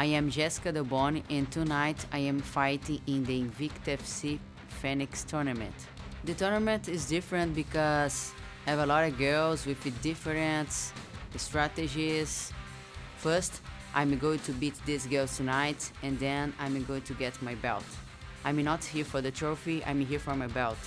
I am Jéssica Delboni, and tonight I am fighting in the Invicta Phoenix Tournament. The tournament is different because I have a lot of girls with different strategies. First, I'm going to beat these girls tonight, and then I'm going to get my belt. I'm not here for the trophy, I'm here for my belt.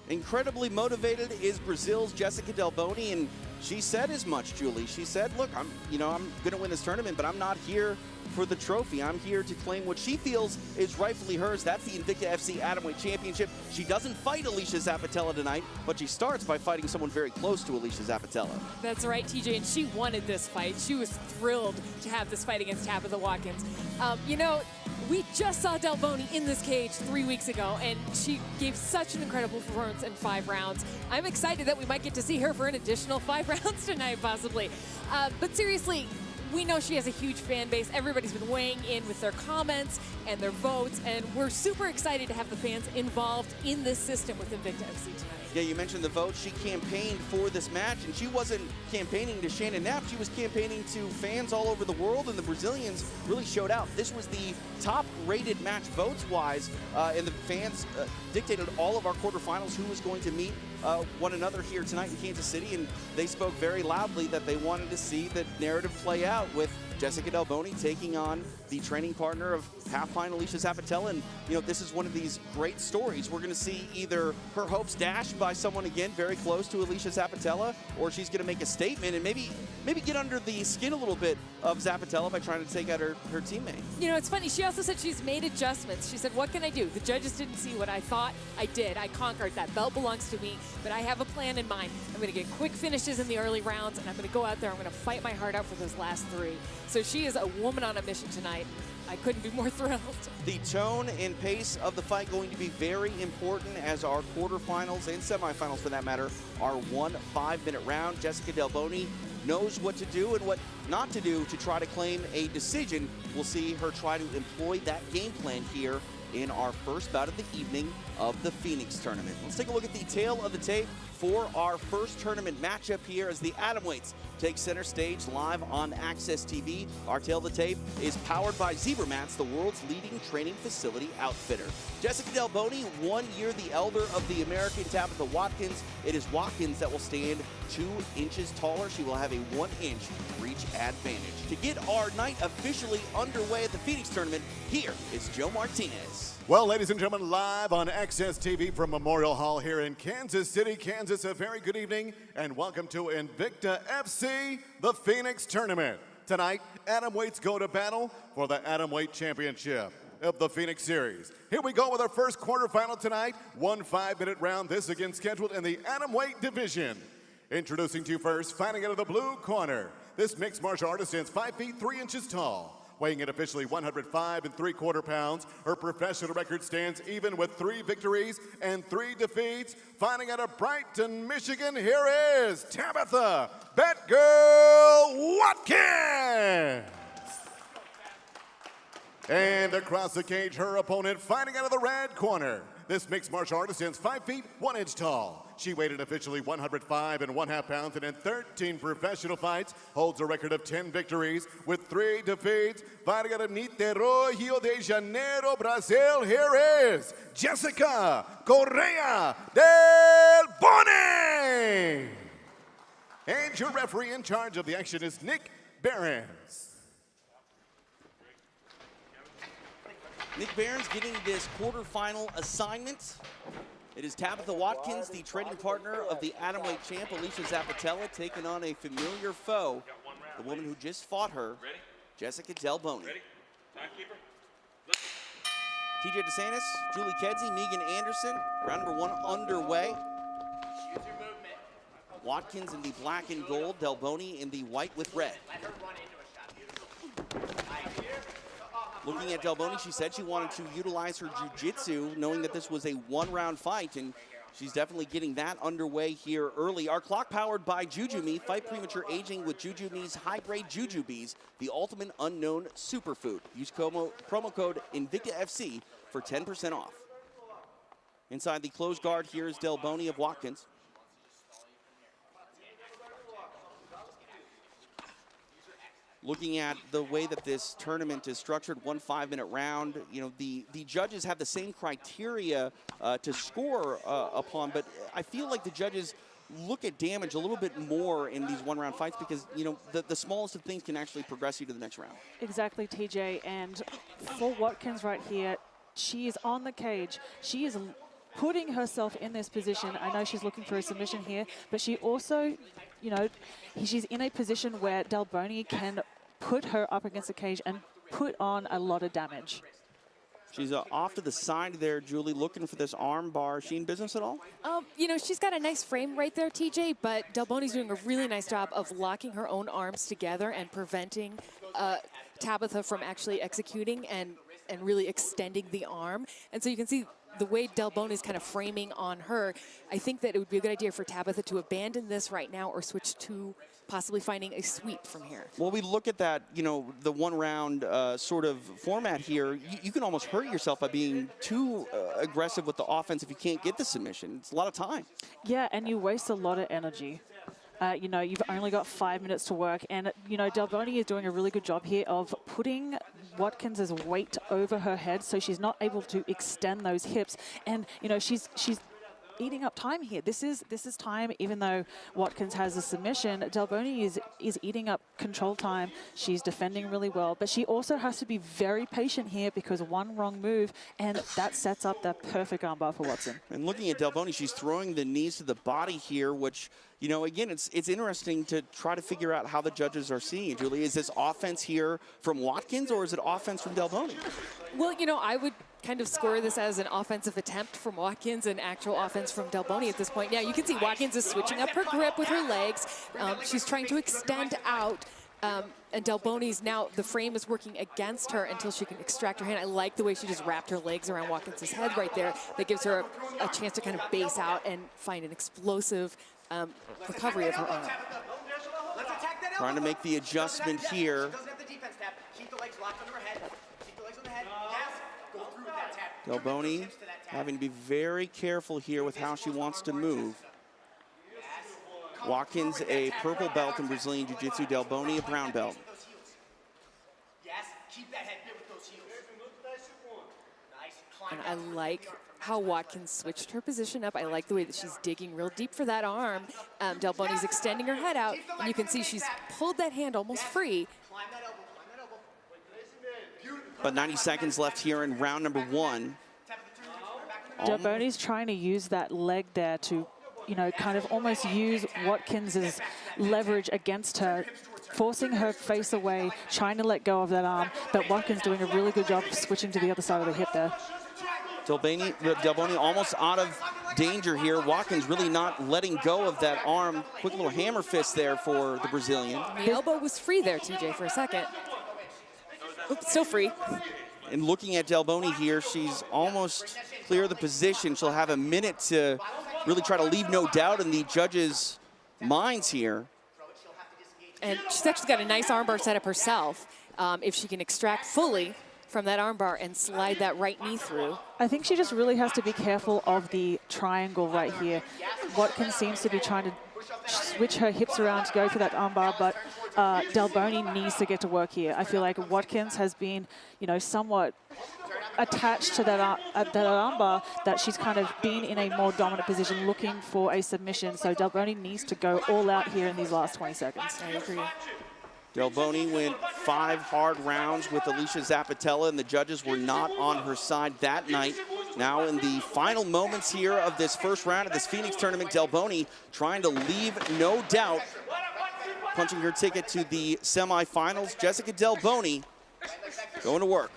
Incredibly motivated is Brazil's Jéssica Delboni, and she said as much, Julie. She said, look, I'm going to win this tournament, but I'm not here for the trophy. I'm here to claim what she feels is rightfully hers. That's the Invicta FC Atomweight Championship. She doesn't fight Alicia Zappitella tonight, but she starts by fighting someone very close to Alicia Zappitella. That's right, TJ, and she wanted this fight. She was thrilled to have this fight against Tabatha Watkins. We just saw Delboni in this cage 3 weeks ago, and she gave such an incredible performance in 5 rounds. I'm excited that we might get to see her for an additional 5 rounds tonight, possibly. But seriously, we know she has a huge fan base. Everybody's been weighing in with their comments and their votes, and we're super excited to have the fans involved in this system with Invicta FC tonight. Yeah, you mentioned the vote. She campaigned for this match, and she wasn't campaigning to Shannon Knapp. She was campaigning to fans all over the world, and the Brazilians really showed out. This was the top-rated match votes-wise, and the fans dictated all of our quarterfinals who was going to meet one another here tonight in Kansas City, and they spoke very loudly that they wanted to see the narrative play out with Jéssica Delboni taking on the training partner of half-pint Alicia Zappitella, and this is one of these great stories. We're going to see either her hopes dashed by someone again very close to Alicia Zappitella, or she's going to make a statement and maybe get under the skin a little bit of Zappitella by trying to take out her teammate. It's funny. She also said she's made adjustments. She said, what can I do? The judges didn't see what I thought. I did. I conquered. That belt belongs to me, but I have a plan in mind. I'm going to get quick finishes in the early rounds, and I'm going to go out there. I'm going to fight my heart out for those last 3. So she is a woman on a mission tonight. I couldn't be more thrilled. The tone and pace of the fight going to be very important as our quarterfinals and semifinals, for that matter, are 1 5-minute round. Jéssica Delboni knows what to do and what not to do to try to claim a decision. We'll see her try to employ that game plan here in our first bout of the evening of the Phoenix Tournament. Let's take a look at the tail of the tape for our first tournament matchup here as the Atomweights take center stage live on Access TV. Our tail of the tape is powered by Zebra Mats, the world's leading training facility outfitter. Jéssica Delboni, 1 year the elder of the American Tabatha Watkins. It is Watkins that will stand 2 inches taller. She will have a 1-inch reach advantage. To get our night officially underway at the Phoenix Tournament, here is Joe Martinez. Well, ladies and gentlemen, live on Access TV from Memorial Hall here in Kansas City, Kansas, a very good evening and welcome to Invicta FC, the Phoenix Tournament. Tonight, Atomweights go to battle for the Atomweight Championship of the Phoenix Series. Here we go with our first quarterfinal tonight, 1 5-minute round. This again scheduled in the Atomweight division. Introducing to you first, fighting out of the blue corner. This mixed martial artist stands 5 feet 3 inches tall. Weighing in officially 105 3/4 pounds, her professional record stands even with 3 victories and 3 defeats. Fighting out of Brighton, Michigan, here is Tabatha "Batgirl" Watkins. And across the cage, her opponent fighting out of the red corner. This mixed martial artist stands 5 feet 1 inch tall. She weighed in officially 105 1/2 pounds and in 13 professional fights holds a record of 10 victories with 3 defeats. Fighting out of Niterói, Rio de Janeiro, Brazil, here is Jéssica Correa Delboni. And your referee in charge of the action is Nick Behrens. Nick Behrens getting this quarterfinal assignment. It is Tabatha Watkins, the training partner of the Atomweight champ, Alicia Zappitella, taking on a familiar foe, the woman who just fought her, Jéssica Delboni. TJ DeSantis, Julie Kedzie, Megan Anderson, round number 1 underway. Watkins in the black and gold, Delboni in the white with red. Looking at Delboni, she said she wanted to utilize her jiu-jitsu, knowing that this was a 1-round fight, and she's definitely getting that underway here early. Our clock powered by Juju Me. Fight premature aging with Juju Me's high-grade Jujubes, the ultimate unknown superfood. Use promo code INVICTAFC for 10% off. Inside the closed guard, here is Delboni of Watkins. looking at the way that this tournament is structured, 1 5-minute round, you know, the judges have the same criteria to score upon, but I feel like the judges look at damage a little bit more in these one-round fights because, you know, the smallest of things can actually progress you to the next round. Exactly, TJ. And for Watkins right here, she is on the cage. She is putting herself in this position. I know she's looking for a submission here, but she also, you know, she's in a position where Delboni can put her up against the cage and put on a lot of damage. She's off to the side there, Julie, looking for this arm bar. Is she in business at all? You know, she's got a nice frame right there, TJ, but Delboni's doing a really nice job of locking her own arms together and preventing Tabatha from actually executing and really extending the arm. And so you can see the way Delboni is kind of framing on her. I think that it would be a good idea for Tabatha to abandon this right now or switch to possibly finding a sweep from here. Well, we look at that, you know, the one-round sort of format here. You can almost hurt yourself by being too aggressive with the offense if you can't get the submission. It's a lot of time. Yeah, and you waste a lot of energy. You know, you've only got 5 minutes to work, and, you know, Delboni is doing a really good job here of putting Watkins' weight over her head so she's not able to extend those hips. And, you know, she's eating up time here. This is time, even though Watkins has a submission, Delboni is eating up control time. She's defending really well, but she also has to be very patient here because one wrong move, and that sets up that perfect armbar for Watson. And looking at Delboni, she's throwing the knees to the body here, which, you know, again, it's interesting to try to figure out how the judges are seeing it, Julie. Is this offense here from Watkins, or is it offense from Delboni? Well, you know, I would kind of score this as an offensive attempt from Watkins and actual offense from Delboni at this point. Now, you can see Watkins is switching up her grip with her legs. She's trying to extend out, and Delboni's now, the frame is working against her until she can extract her hand. I like the way she just wrapped her legs around Watkins' head right there. That gives her a chance to kind of base out and find an explosive recovery of her arm. Trying to make the adjustment here. Delboni having to be very careful here with how she wants to move. Watkins, a purple belt in Brazilian Jiu-Jitsu. Delboni, a brown belt. And I like how Watkins switched her position up. I like the way that she's digging real deep for that arm. Delboni's extending her head out, and you can see she's pulled that hand almost free. But 90 seconds left here in round number 1. Delboni's trying to use that leg there to, you know, kind of almost use Watkins's leverage against her, forcing her face away, trying to let go of that arm. But Watkins doing a really good job of switching to the other side of the hip there. Delboni almost out of danger here. Watkins really not letting go of that arm. Quick little hammer fist there for the Brazilian. The elbow was free there, TJ, for a second. Oops, still free. And looking at Delboni here, she's almost clear of the position. She'll have a minute to really try to leave no doubt in the judges' minds here. And she's actually got a nice armbar set up herself. If she can extract fully from that armbar and slide that right knee through. I think she just really has to be careful of the triangle right here. Watkins seems to be trying to switch her hips around to go for that armbar, but Delboni needs to get to work here. I feel like Watkins has been, you know, somewhat attached to that armbar, that she's kind of been in a more dominant position looking for a submission. So Delboni needs to go all out here in these last 20 seconds. I agree. Delboni went 5 hard rounds with Alicia Zappitella, and the judges were not on her side that night. Now in the final moments here of this first round of this Phoenix tournament, Delboni trying to leave no doubt, punching her ticket to the semifinals. Jéssica Delboni going to work.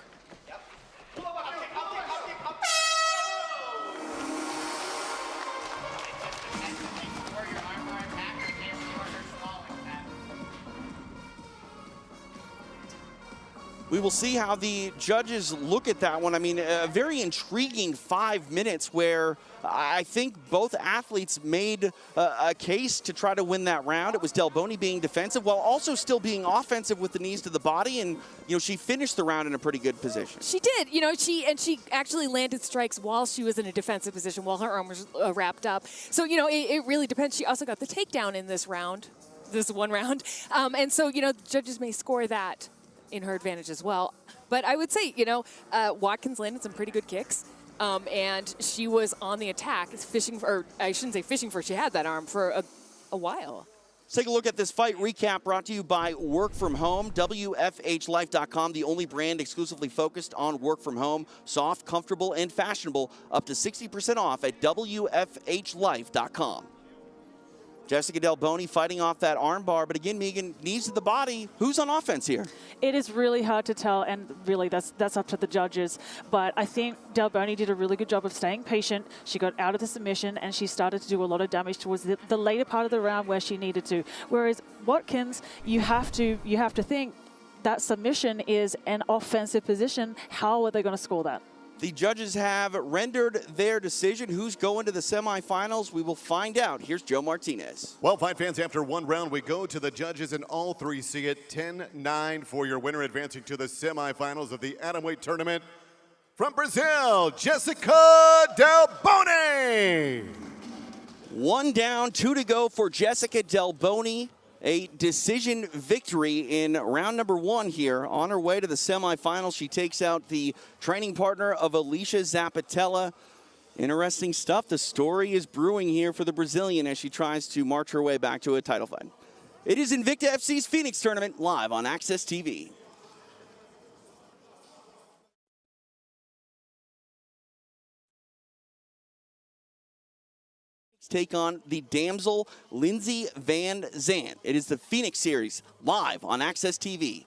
We will see how the judges look at that one. I mean, a very intriguing 5 minutes where I think both athletes made a case to try to win that round. It was Delboni being defensive while also still being offensive with the knees to the body, and you know, she finished the round in a pretty good position. She did, you know, she actually landed strikes while she was in a defensive position, while her arm was wrapped up. So, you know, it really depends. She also got the takedown in this round. this one round. And so, you know, the judges may score that in her advantage as well. But I would say, you know, Watkins landed some pretty good kicks. And she was on the attack, fishing for, or I shouldn't say fishing for, she had that arm for a while. Let's take a look at this fight recap brought to you by Work From Home. WFHLife.com, the only brand exclusively focused on work from home. Soft, comfortable, and fashionable. Up to 60% off at WFHLife.com. Jéssica Delboni fighting off that armbar, but again, Megan, knees to the body. Who's on offense here? It is really hard to tell, and really that's up to the judges. But I think Delboni did a really good job of staying patient. She got out of the submission, and she started to do a lot of damage towards the later part of the round where she needed to. Whereas Watkins, you have to think that submission is an offensive position. How are they going to score that? The judges have rendered their decision. Who's going to the semifinals? We will find out. Here's Joe Martinez. Well, fight fans, after one round, we go to the judges, and all three see it 10-9 for your winner, advancing to the semifinals of the atomweight tournament. From Brazil, Jéssica Delboni. 1 down, 2 to go for Jéssica Delboni. A decision victory in round number 1 here. On her way to the semifinals, she takes out the training partner of Alicia Zappitella. Interesting stuff. The story is brewing here for the Brazilian as she tries to march her way back to a title fight. It is Invicta FC's Phoenix Tournament, live on Access TV. Take on the damsel Lindsey Van Zandt. It is the Phoenix Series, live on Access TV.